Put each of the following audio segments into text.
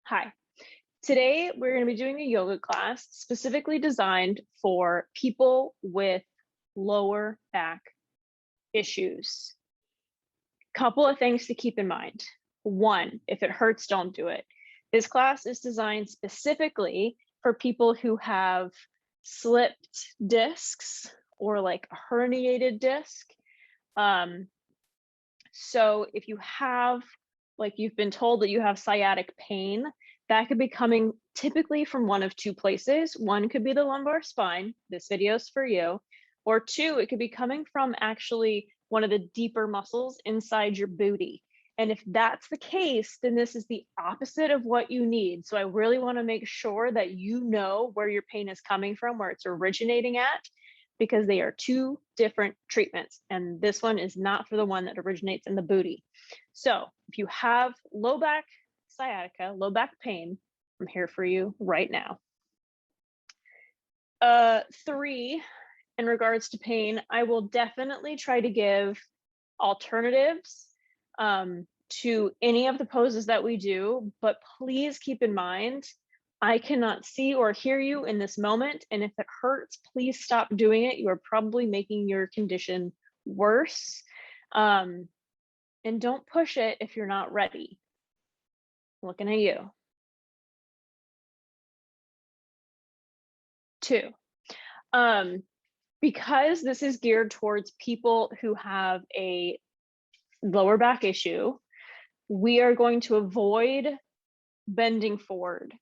Hi. Today, we're going to be doing a yoga class specifically designed for people with lower back issues. Couple of things to keep in mind. One, if it hurts, don't do it. This class is designed specifically for people who have slipped discs or like a herniated disc. So if you have, like you've been told that you have sciatic pain, that could be coming typically from one of two places. One could be the lumbar spine. This video is for you. Or two, it could be coming from actually one of the deeper muscles inside your booty. And if that's the case, then this is the opposite of what you need. So I really want to make sure that you know where your pain is coming from, where it's originating at, because they are two different treatments. And this one is not for the one that originates in the booty. So if you have low back sciatica, low back pain, I'm here for you right now. 3, in regards to pain, I will definitely try to give alternatives to any of the poses that we do, but please keep in mind, I cannot see or hear you in this moment, and if it hurts, please stop doing it. You are probably making your condition worse. And don't push it if you're not ready. Looking at you. 2, because this is geared towards people who have a lower back issue, we are going to avoid bending forward.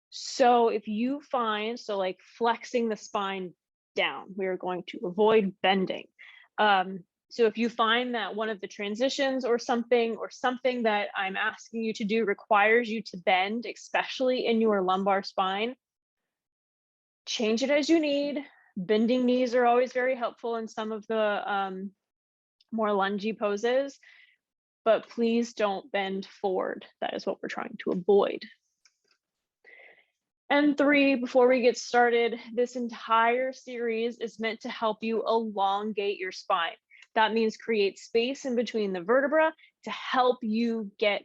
So if you find, so like flexing the spine down, we are going to avoid bending. So if you find that one of the transitions or something that I'm asking you to do requires you to bend, especially in your lumbar spine, change it as you need. Bending knees are always very helpful in some of the more lungy poses, but please don't bend forward. That is what we're trying to avoid. And 3, before we get started, this entire series is meant to help you elongate your spine. That means create space in between the vertebra to help you get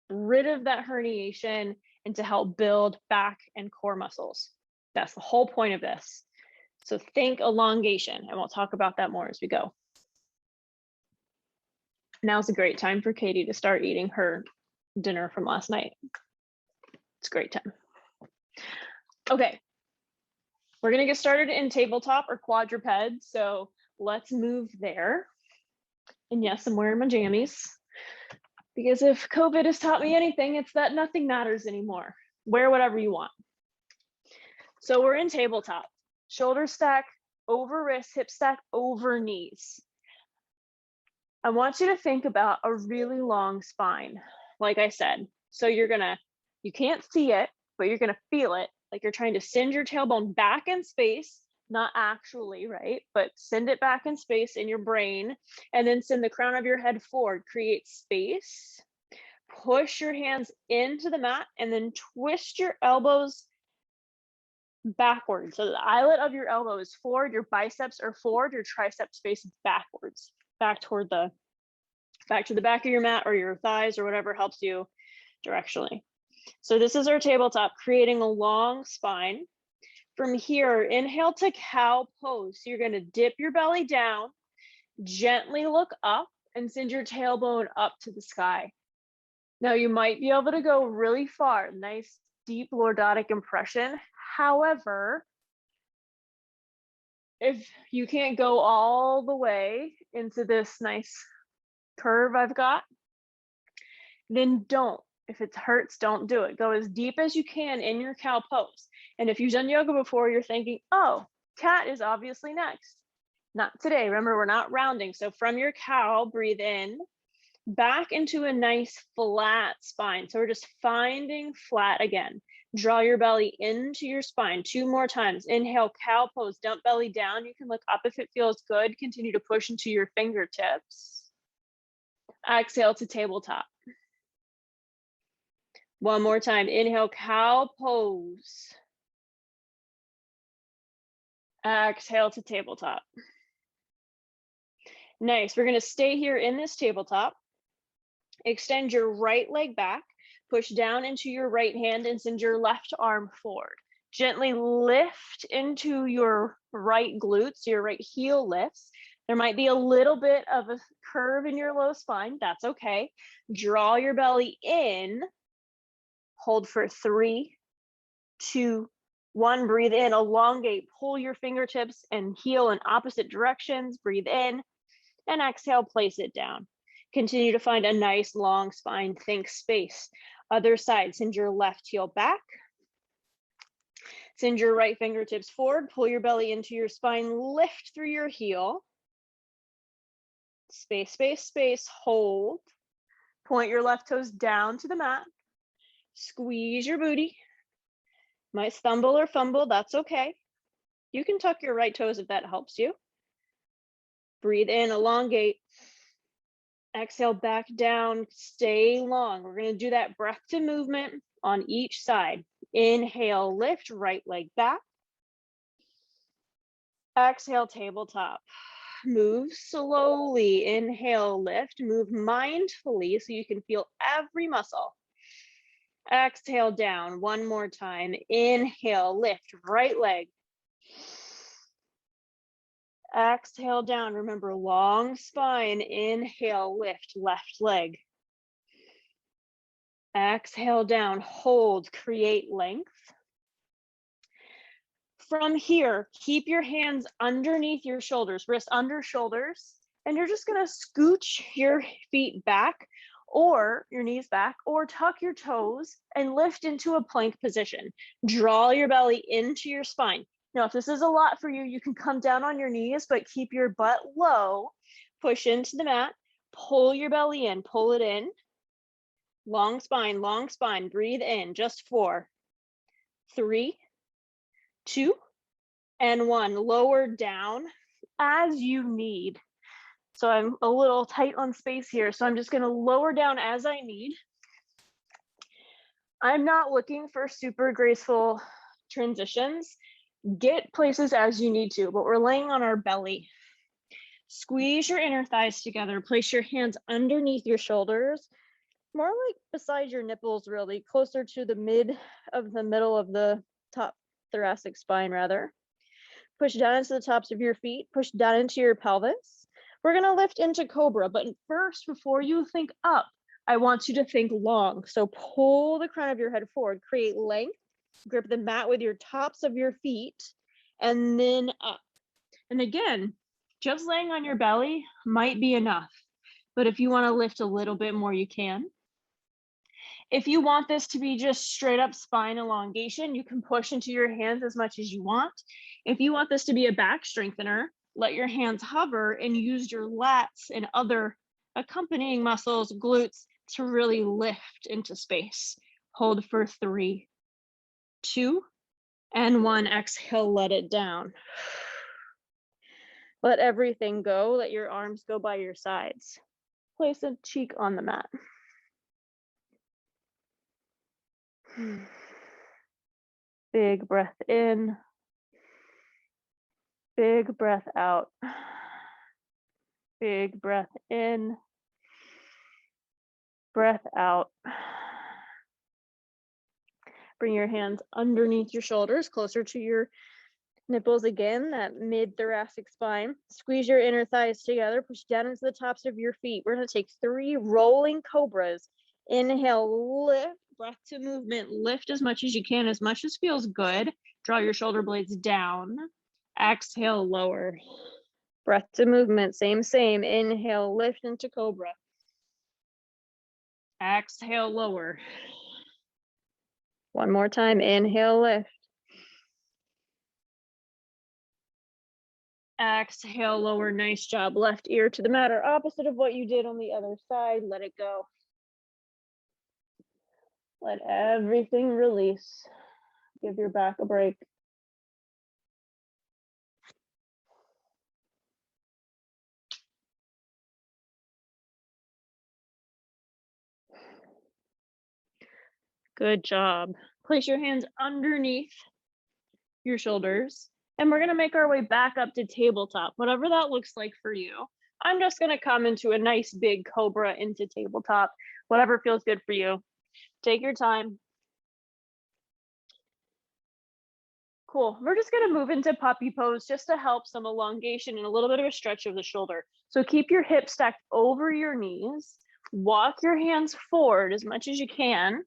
rid of that herniation and to help build back and core muscles. That's the whole point of this. So think elongation, and we'll talk about that more as we go. Now's a great time for Katie to start eating her dinner from last night. It's a great time. Okay, we're gonna get started in tabletop or quadruped. So let's move there. And yes, I'm wearing my jammies because if COVID has taught me anything, it's that nothing matters anymore. Wear whatever you want. So we're in tabletop. Shoulder stack over wrist, hip stack over knees. I want you to think about a really long spine, like I said. So you can't see it, but you're gonna feel it. Like you're trying to send your tailbone back in space, not actually, right? But send it back in space in your brain, and then send the crown of your head forward, create space. Push your hands into the mat and then twist your elbows backwards. So the eyelet of your elbow is forward, your biceps are forward, your triceps face backwards, back to the back of your mat or your thighs or whatever helps you directionally. So this is our tabletop, creating a long spine. From here, inhale to cow pose. So you're going to dip your belly down, gently look up, and send your tailbone up to the sky. Now you might be able to go really far, nice deep lordotic impression. However, if you can't go all the way into this nice curve I've got, then don't. If it hurts, don't do it. Go as deep as you can in your cow pose. And if you've done yoga before, you're thinking, oh, cat is obviously next. Not today. Remember, we're not rounding. So from your cow, breathe in, back into a nice flat spine. So we're just finding flat again. Draw your belly into your spine 2 more times. Inhale, cow pose, dump belly down. You can look up if it feels good. Continue to push into your fingertips. Exhale to tabletop. One more time. Inhale, cow pose. Exhale to tabletop. Nice. We're going to stay here in this tabletop. Extend your right leg back. Push down into your right hand and send your left arm forward. Gently lift into your right glutes, your right heel lifts. There might be a little bit of a curve in your low spine. That's okay. Draw your belly in. Hold for 3, 2, 1. Breathe in, elongate, pull your fingertips and heel in opposite directions. Breathe in and exhale, place it down. Continue to find a nice long spine. Think space. Other side, send your left heel back. Send your right fingertips forward. Pull your belly into your spine. Lift through your heel. Space, space, space. Hold. Point your left toes down to the mat. Squeeze your booty. Might stumble or fumble. That's okay. You can tuck your right toes if that helps you. Breathe in, elongate. Exhale, back down, stay long. We're gonna do that breath to movement on each side. Inhale, lift, right leg back. Exhale, tabletop. Move slowly, inhale, lift, move mindfully so you can feel every muscle. Exhale down, one more time. Inhale, lift, right leg. Exhale down, remember long spine, inhale, lift, left leg. Exhale down, hold, create length. From here, keep your hands underneath your shoulders, wrists under shoulders, and you're just gonna scooch your feet back or your knees back, or tuck your toes and lift into a plank position. Draw your belly into your spine. Now, if this is a lot for you, you can come down on your knees, but keep your butt low. Push into the mat, pull your belly in, pull it in. Long spine, breathe in, just 4, 3, 2, and 1. Lower down as you need. So I'm a little tight on space here, so I'm just gonna lower down as I need. I'm not looking for super graceful transitions. Get places as you need to, but we're laying on our belly. Squeeze your inner thighs together. Place your hands underneath your shoulders, more like beside your nipples, really, closer to the middle of the top thoracic spine, rather. Push down into the tops of your feet. Push down into your pelvis. We're gonna lift into Cobra, but first, before you think up, I want you to think long. So pull the crown of your head forward, create length. Grip the mat with your tops of your feet and then up. And again, just laying on your belly might be enough, but if you want to lift a little bit more, you can. If you want this to be just straight up spine elongation, you can push into your hands as much as you want. If you want this to be a back strengthener, let your hands hover and use your lats and other accompanying muscles, glutes, to really lift into space. Hold for 3, 2, and 1. Exhale, let it down. Let everything go. Let your arms go by your sides. Place a cheek on the mat. Big breath in. Big breath out. Big breath in. Breath out. Bring your hands underneath your shoulders, closer to your nipples again, that mid-thoracic spine. Squeeze your inner thighs together, push down into the tops of your feet. We're gonna take 3 rolling cobras. Inhale, lift, breath to movement. Lift as much as you can, as much as feels good. Draw your shoulder blades down. Exhale, lower. Breath to movement, same. Inhale, lift into Cobra. Exhale, lower. One more time, inhale, lift. Exhale, lower, nice job. Left ear to the mat, or opposite of what you did on the other side. Let it go. Let everything release. Give your back a break. Good job. Place your hands underneath your shoulders, and we're gonna make our way back up to tabletop, whatever that looks like for you. I'm just gonna come into a nice big Cobra into tabletop, whatever feels good for you. Take your time. Cool. We're just going to move into puppy pose just to help some elongation and a little bit of a stretch of the shoulder. So keep your hips stacked over your knees. Walk your hands forward as much as you can.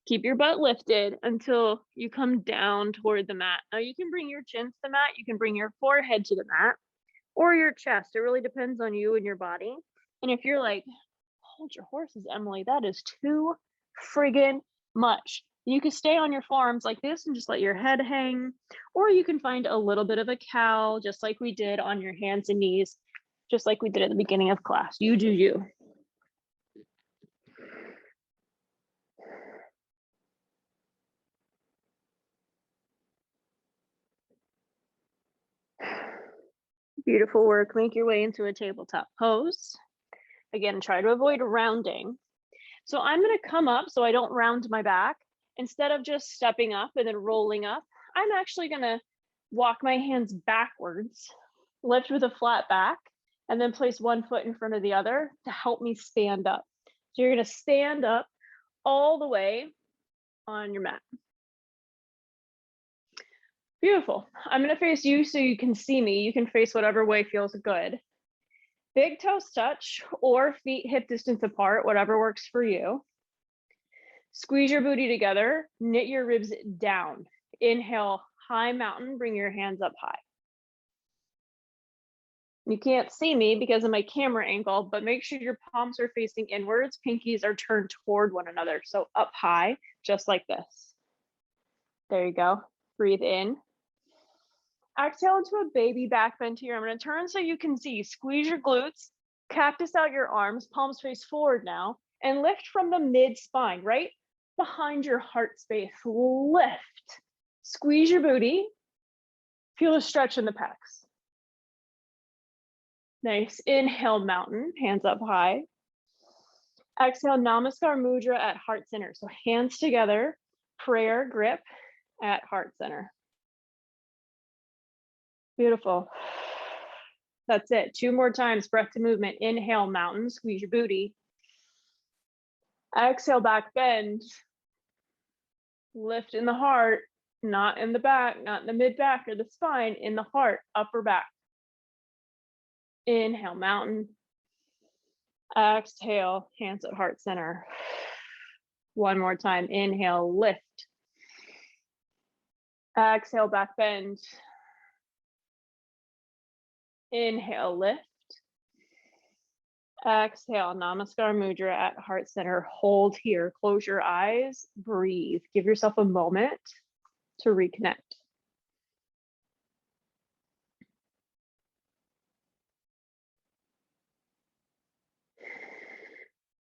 Keep your butt lifted until you come down toward the mat. Now you can bring your chin to the mat. You can bring your forehead to the mat or your chest. It really depends on you and your body. And if you're like, hold your horses, Emily, that is too friggin' much. You can stay on your forearms like this and just let your head hang, or you can find a little bit of a cow, just like we did on your hands and knees, just like we did at the beginning of class. You do you. Beautiful work. Make your way into a tabletop pose. Again, try to avoid rounding. So I'm going to come up so I don't round my back. Instead of just stepping up and then rolling up, I'm actually going to walk my hands backwards, lift with a flat back, and then place one foot in front of the other to help me stand up. So you're going to stand up all the way on your mat. Beautiful. I'm going to face you so you can see me. You can face whatever way feels good. Big toes touch or feet hip distance apart, whatever works for you. Squeeze your booty together, knit your ribs down. Inhale, high mountain, bring your hands up high. You can't see me because of my camera angle, but make sure your palms are facing inwards, pinkies are turned toward one another. So up high, just like this. There you go. Breathe in. Exhale into a baby back bend here. I'm going to turn so you can see. Squeeze your glutes, cactus out your arms, palms face forward now, and lift from the mid spine, right behind your heart space. Lift. Squeeze your booty. Feel a stretch in the pecs. Nice. Inhale, mountain, hands up high. Exhale, Namaskar Mudra at heart center. So hands together, prayer grip at heart center. Beautiful. That's it. 2 more times, breath to movement. Inhale, mountain, squeeze your booty. Exhale, back bend. Lift in the heart, not in the back, not in the mid back or the spine, in the heart, upper back. Inhale, mountain. Exhale, hands at heart center. One more time. Inhale, lift. Exhale, back bend. Inhale, lift. Exhale, Namaskar Mudra at heart center. Hold here. Close your eyes. Breathe. Give yourself a moment to reconnect.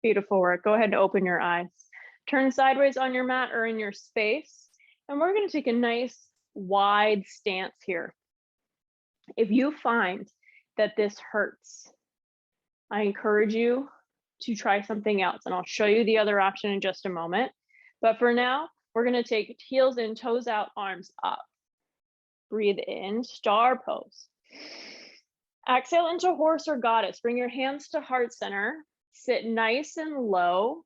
Beautiful work. Go ahead and open your eyes. Turn sideways on your mat or in your space. And we're going to take a nice wide stance here. If you find that this hurts, I encourage you to try something else. And I'll show you the other option in just a moment. But for now, we're going to take heels in, toes out, arms up. Breathe in, star pose. Exhale into horse or goddess. Bring your hands to heart center. Sit nice and low.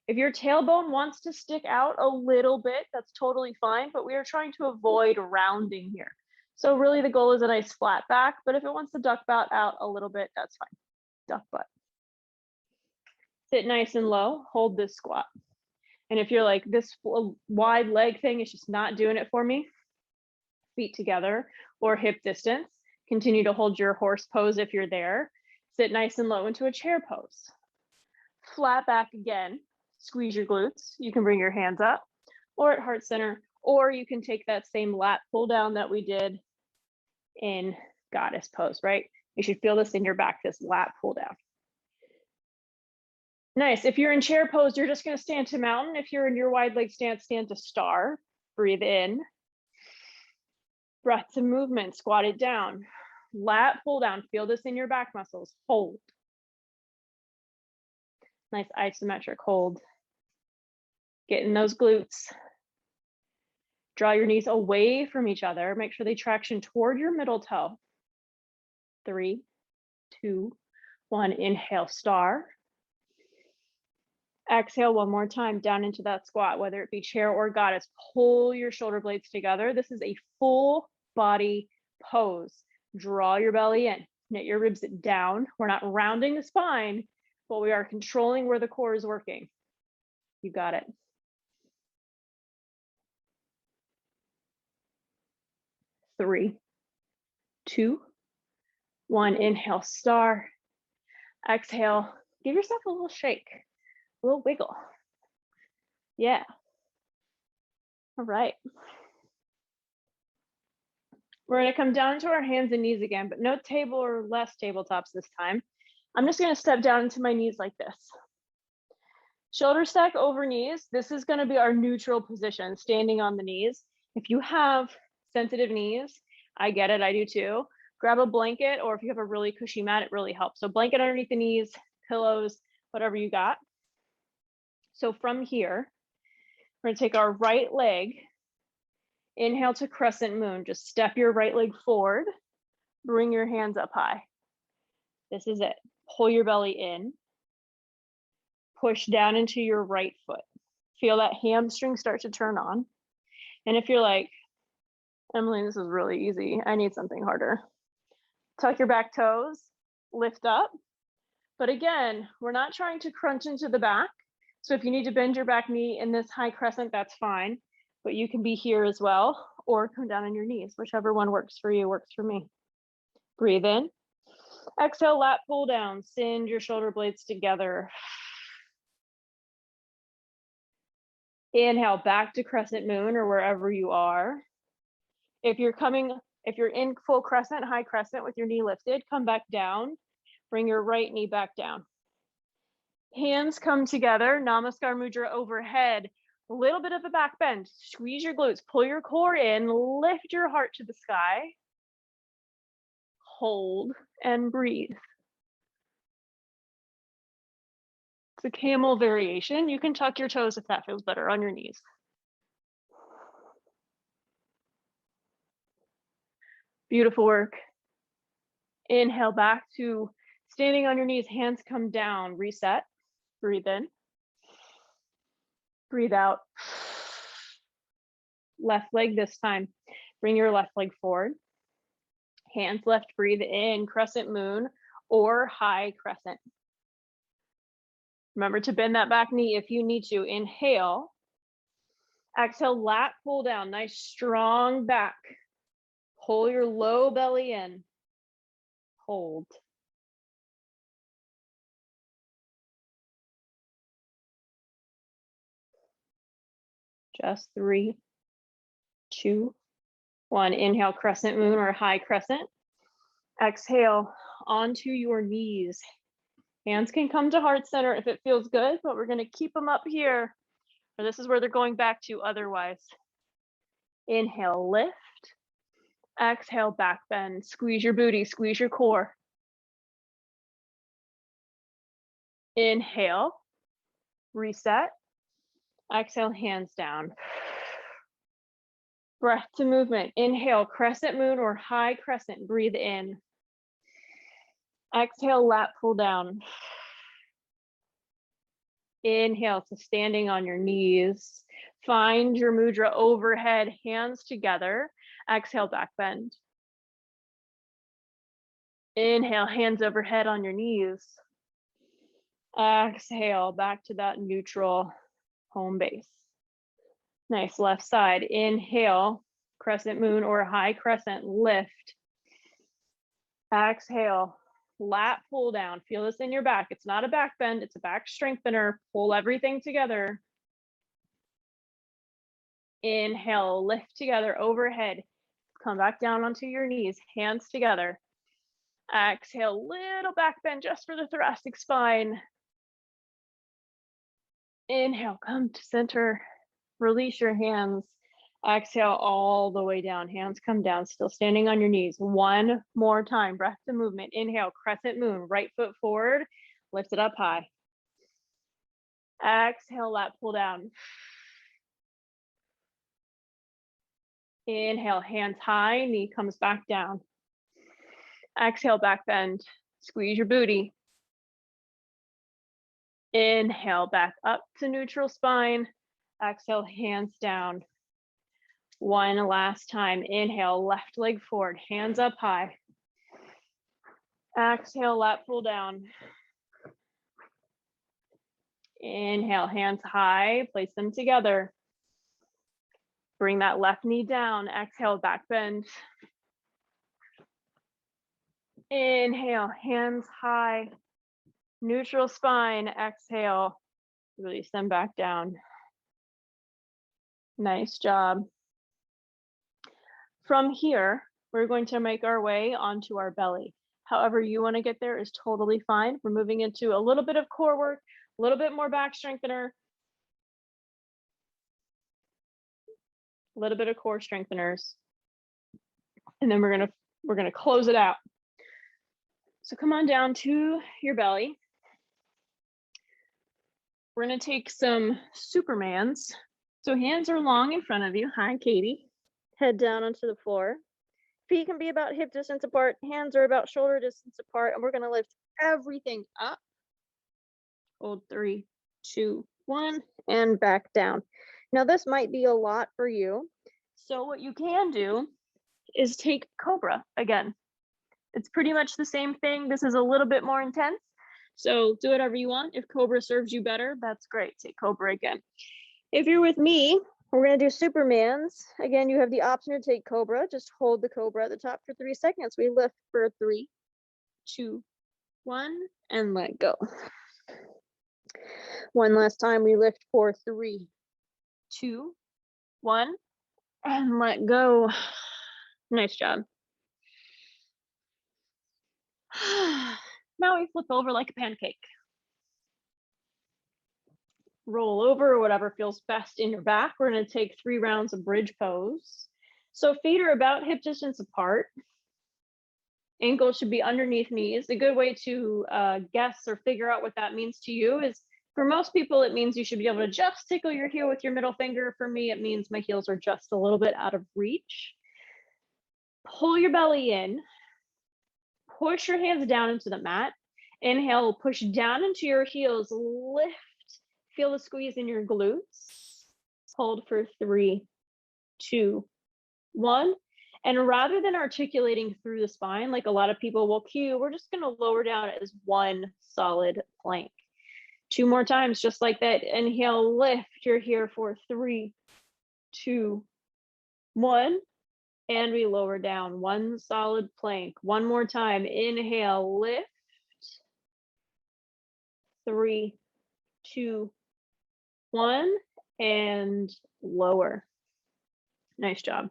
If your tailbone wants to stick out a little bit, that's totally fine, but we are trying to avoid rounding here. So really the goal is a nice flat back, but if it wants to duck butt out a little bit, that's fine. Duck butt. Sit nice and low, hold this squat. And if you're like, this wide leg thing is just not doing it for me, feet together or hip distance, continue to hold your horse pose if you're there. Sit nice and low into a chair pose. Flat back again, squeeze your glutes. You can bring your hands up or at heart center, or you can take that same lat pull down that we did in goddess pose, right? You should feel this in your back, this lat pull down. Nice. If you're in chair pose, you're just going to stand to mountain. If you're in your wide leg stance, stand to star. Breathe in. Breath to movement, squat it down. Lat pull down. Feel this in your back muscles. Hold. Nice isometric hold. Get in those glutes. Draw your knees away from each other. Make sure they traction toward your middle toe. 3, 2, 1. Inhale, star. Exhale one more time down into that squat, whether it be chair or goddess. Pull your shoulder blades together. This is a full body pose. Draw your belly in, knit your ribs down. We're not rounding the spine, but we are controlling where the core is working. You got it. 3, 2, 1. Inhale, star. Exhale, give yourself a little shake, a little wiggle. Yeah. All right. We're going to come down to our hands and knees again, but no table or less tabletops this time. I'm just going to step down into my knees like this. Shoulder stack over knees. This is going to be our neutral position, standing on the knees. If you have sensitive knees, I get it, I do too. Grab a blanket, or if you have a really cushy mat, it really helps. So blanket underneath the knees, pillows, whatever you got. So from here, we're going to take our right leg. Inhale to Crescent Moon. Just step your right leg forward. Bring your hands up high. This is it. Pull your belly in. Push down into your right foot. Feel that hamstring start to turn on. And if you're like, Emily, this is really easy, I need something harder. Tuck your back toes, lift up. But again, we're not trying to crunch into the back. So if you need to bend your back knee in this high crescent, that's fine. But you can be here as well, or come down on your knees. Whichever one works for you, works for me. Breathe in. Exhale, lat pull down. Send your shoulder blades together. Inhale, back to Crescent Moon or wherever you are. If you're in full crescent, high crescent with your knee lifted, come back down. Bring your right knee back down. Hands come together, Namaskar Mudra overhead. A little bit of a back bend. Squeeze your glutes, pull your core in, lift your heart to the sky. Hold and breathe. It's a camel variation. You can tuck your toes if that feels better on your knees. Beautiful work. Inhale back to standing on your knees, hands come down, reset. Breathe in. Breathe out. Left leg this time. Bring your left leg forward. Hands left, breathe in, Crescent Moon or high crescent. Remember to bend that back knee if you need to. Inhale. Exhale, lat pull down. Nice strong back. Pull your low belly in. Hold. Just 3, 2, 1. Inhale, Crescent Moon or high crescent. Exhale onto your knees. Hands can come to heart center if it feels good, but we're going to keep them up here. Or this is where they're going back to otherwise. Inhale, lift. Exhale, back bend. Squeeze your booty, squeeze your core. Inhale, reset. Exhale, hands down. Breath to movement. Inhale, Crescent Moon or high crescent. Breathe in. Exhale, lat pull down. Inhale to standing on your knees. Find your mudra overhead, hands together. Exhale, back bend. Inhale, hands overhead on your knees. Exhale, back to that neutral home base. Nice, left side. Inhale, Crescent Moon or high crescent, lift. Exhale, lat pull down. Feel this in your back. It's not a back bend, it's a back strengthener. Pull everything together. Inhale, lift together overhead. Come back down onto your knees, hands together. Exhale, little back bend just for the thoracic spine. Inhale, come to center. Release your hands. Exhale all the way down. Hands come down, still standing on your knees. One more time. Breath to movement. Inhale, Crescent Moon. Right foot forward. Lift it up high. Exhale, lat pull down. Inhale, hands high. Knee comes back down. Exhale, back bend. Squeeze your booty. Inhale, back up to neutral spine. Exhale, hands down. One last time. Inhale, left leg forward, hands up high. Exhale, lat pull down. Inhale, hands high, place them together. Bring that left knee down. Exhale, back bend. Inhale, hands high, neutral spine. Exhale, release them back down. Nice job. From here, we're going to make our way onto our belly. However you want to get there is totally fine. We're moving into a little bit of core work, a little bit more back strengthener, a little bit of core strengtheners, and then we're gonna close it out. So come on down to your belly. We're gonna take some Supermans. So hands are long in front of you. Hi, Katie. Head down onto the floor. Feet can be about hip distance apart. Hands are about shoulder distance apart. And we're gonna lift everything up. Hold 3, 2, 1, and back down. Now this might be a lot for you. So what you can do is take Cobra again. It's pretty much the same thing. This is a little bit more intense. So do whatever you want. If Cobra serves you better, that's great. Take Cobra again. If you're with me, we're gonna do Supermans. Again, you have the option to take Cobra. Just hold the Cobra at the top for 3 seconds. We lift for 3, 2, 1, and let go. One last time, we lift for 3, 2, 1, and let go. Nice job. Now we flip over like a pancake. Roll over, whatever feels best in your back. We're going to take 3 rounds of bridge pose. So feet are about hip distance apart. Ankles should be underneath knees. A good way to guess or figure out what that means to you is, for most people, it means you should be able to just tickle your heel with your middle finger. For me, it means my heels are just a little bit out of reach. Pull your belly in. Push your hands down into the mat. Inhale, push down into your heels. Lift. Feel the squeeze in your glutes. Hold for 3, 2, 1. And rather than articulating through the spine, like a lot of people will cue, we're just going to lower down as one solid plank. 2 more times, just like that. Inhale, lift. You're here for 3, 2, 1. And we lower down, one solid plank. One more time. Inhale, lift. 3, 2, 1, and lower. Nice job.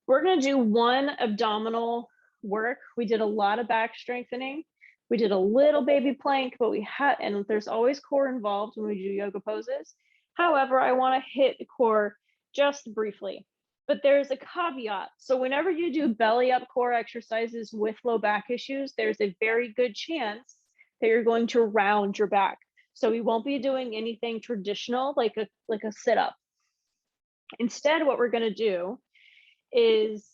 We're going to do 1 abdominal work. We did a lot of back strengthening. We did a little baby plank, but and there's always core involved when we do yoga poses. However, I want to hit the core just briefly, but there's a caveat. So whenever you do belly up core exercises with low back issues, there's a very good chance that you're going to round your back. So we won't be doing anything traditional like a sit-up. Instead, what we're going to do is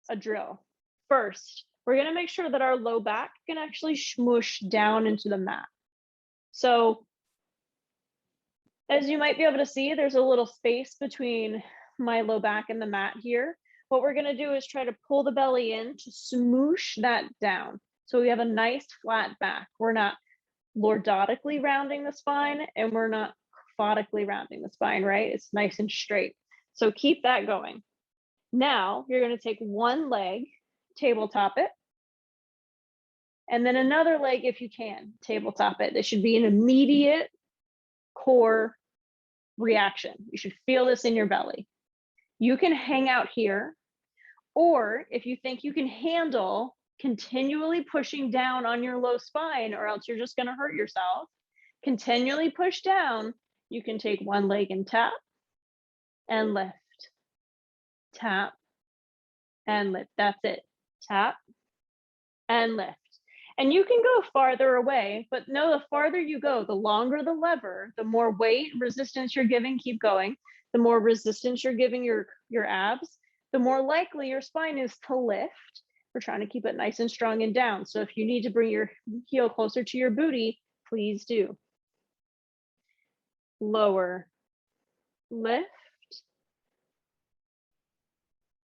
a drill. First, we're going to make sure that our low back can actually smoosh down into the mat. So as you might be able to see, there's a little space between my low back and the mat here. What we're going to do is try to pull the belly in to smoosh that down. So we have a nice flat back. We're not lordotically rounding the spine, and we're not kyphotically rounding the spine, right? It's nice and straight. So keep that going. Now you're going to take one leg, tabletop it, and then another leg, if you can, tabletop it. This should be an immediate core reaction. You should feel this in your belly. You can hang out here, or if you think you can handle continually pushing down on your low spine, or else you're just going to hurt yourself, continually push down, you can take one leg and tap and lift, tap and lift. That's it. Tap and lift. And you can go farther away, but know the farther you go, the longer the lever, the more weight, resistance you're giving, keep going. The more resistance you're giving your abs, the more likely your spine is to lift. We're trying to keep it nice and strong and down. So if you need to bring your heel closer to your booty, please do. Lower, lift,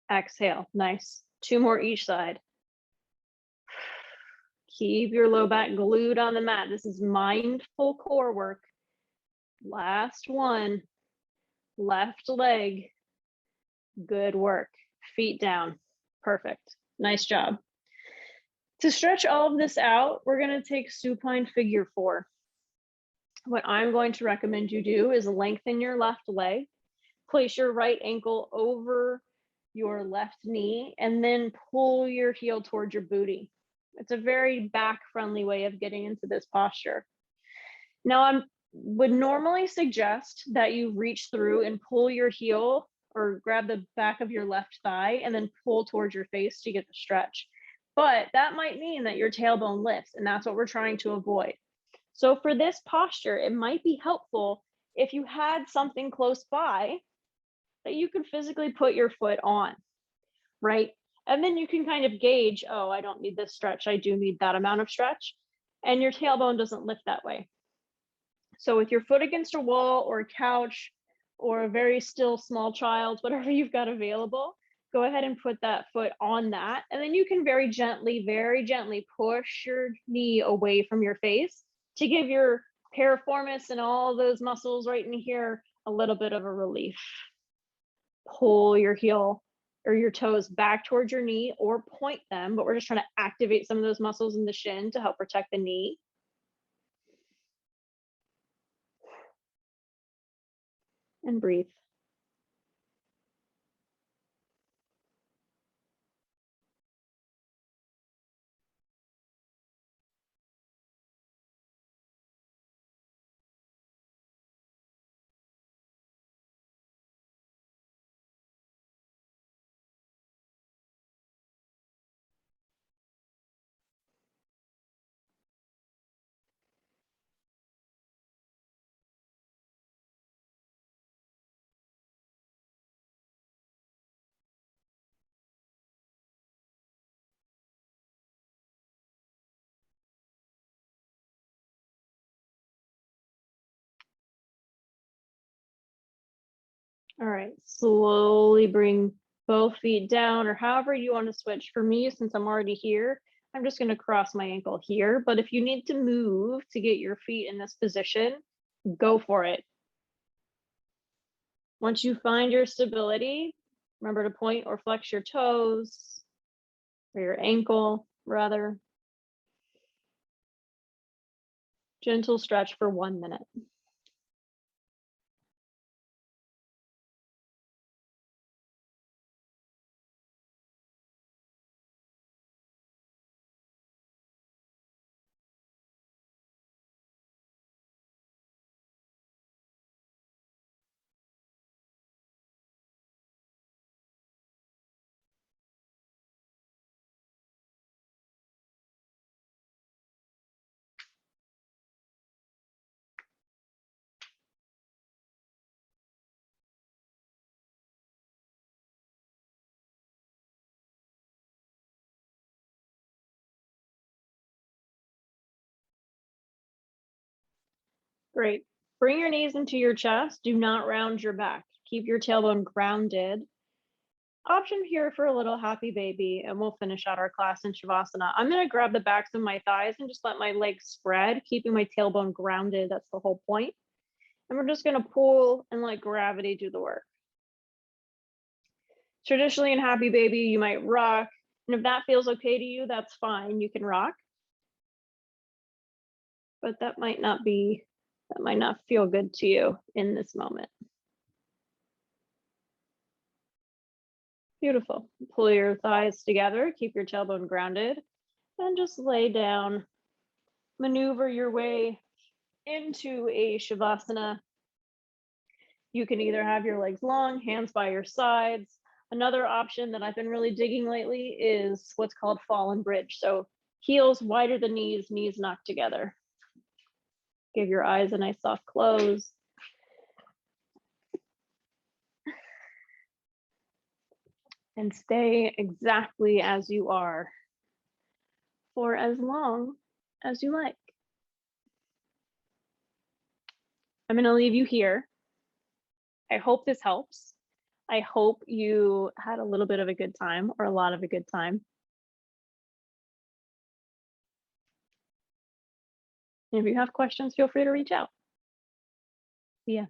exhale, nice. 2 more each side. Keep your low back glued on the mat. This is mindful core work. Last one, left leg. Good work. Feet down. Perfect. Nice job. To stretch all of this out, we're going to take supine figure 4. What I'm going to recommend you do is lengthen your left leg, place your right ankle over your left knee, and then pull your heel towards your booty. It's a very back-friendly way of getting into this posture. Now, I would normally suggest that you reach through and pull your heel or grab the back of your left thigh and then pull towards your face to get the stretch. But that might mean that your tailbone lifts, and that's what we're trying to avoid. So for this posture, it might be helpful if you had something close by that you could physically put your foot on, right? And then you can kind of gauge, oh, I don't need this stretch. I do need that amount of stretch. And your tailbone doesn't lift that way. So with your foot against a wall or a couch or a very still small child, whatever you've got available, go ahead and put that foot on that. And then you can very gently push your knee away from your face to give your piriformis and all those muscles right in here a little bit of a relief. Pull your heel or your toes back towards your knee or point them, but we're just trying to activate some of those muscles in the shin to help protect the knee. And breathe. All right, slowly bring both feet down or however you want to switch. For me, since I'm already here, I'm just going to cross my ankle here. But if you need to move to get your feet in this position, go for it. Once you find your stability, remember to point or flex your toes or your ankle, rather. Gentle stretch for 1 minute. Great. Bring your knees into your chest. Do not round your back. Keep your tailbone grounded. Option here for a little happy baby, and we'll finish out our class in Shavasana. I'm going to grab the backs of my thighs and just let my legs spread, keeping my tailbone grounded. That's the whole point. And we're just going to pull and let gravity do the work. Traditionally in happy baby, you might rock. And if that feels okay to you, that's fine. You can rock. But that might not feel good to you in this moment. Beautiful. Pull your thighs together, keep your tailbone grounded, and just lay down. Maneuver your way into a Shavasana. You can either have your legs long, hands by your sides. Another option that I've been really digging lately is what's called fallen bridge. So heels wider than knees, knees knocked together. Give your eyes a nice soft close. And stay exactly as you are for as long as you like. I'm going to leave you here. I hope this helps. I hope you had a little bit of a good time or a lot of a good time. And if you have questions, feel free to reach out. See ya.